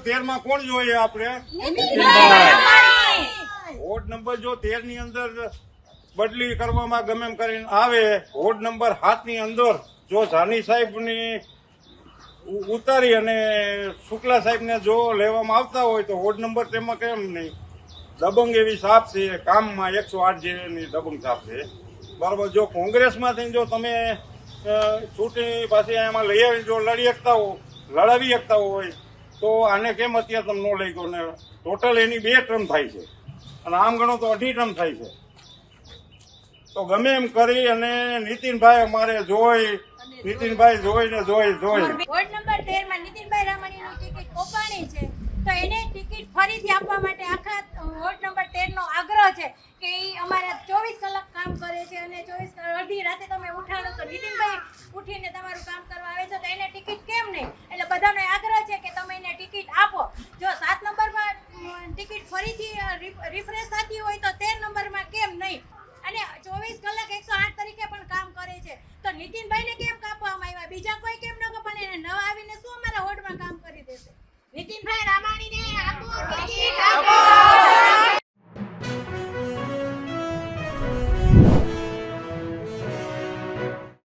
13 કોણ જોઈએ આપણે? વોર્ડ નંબર જો 13 ની અંદર બદલી કરવામાં ગમે એમ કરીને આવે, વોર્ડ નંબર 7 ની અંદર જો જાની સાહેબ ની ઉતારી અને શુક્લા સાહેબ ને જો લેવામાં આવતા હોય તો વોર્ડ નંબર તેમાં કેમ નહીં? દબંગ એવી સાપ છે કામમાં, 108 જેની દબંગ સાપ છે, બરાબર. જો કોંગ્રેસમાંથી જો તમે ચૂંટણી પાછી એમાં લઈ આવી જો લડાવી શકતા હોય તો આને કેમ અત્યારે તમે ન લઈ ગયો ને? ટોટલ એની 2 ટર્મ થાય છે અને આમ ગણો તો 2.5 ટર્મ થાય છે. તો ગમે એમ કરી અને નીતિનભાઈ અમારે નીતિનભાઈ જોઈ. વોર્ડ નંબર 13 માં નીતિનભાઈ રામાણીની ટિકિટ કોપાણી છે, તો એને ટિકિટ ફરીથી આપવા માટે આખા વોર્ડ નંબર 13 નો આગ્રહ છે કે એ અમારા 24 કલાક કામ કરે છે અને 24 અડધી રાતે તમે ઉઠાડો તો નીતિનભાઈ ઉઠીને તમારું કામ કરવા આવે છે, તો એને ટિકિટ કેમ નહીં? એટલે બધાનો આગ્રહ છે કે તમે એને ટિકિટ આપો. જો 7 નંબરમાં ટિકિટ ફરીથી રિફ્રેશ થતી હોય તો 13 નંબરમાં કેમ નહીં? અને 24 કલાક 108 તરીકે પણ કામ કરે છે, તો નીતિનભાઈને કેમ કાપવામાં આવ્યા? બીજા કોઈ કેમ ન કાપે? એને નવા આવીને શું અમારા વોર્ડમાં કામ કરી દેશે? નીતિનભાઈ રામાણીને આપો ટિકિટ આપો.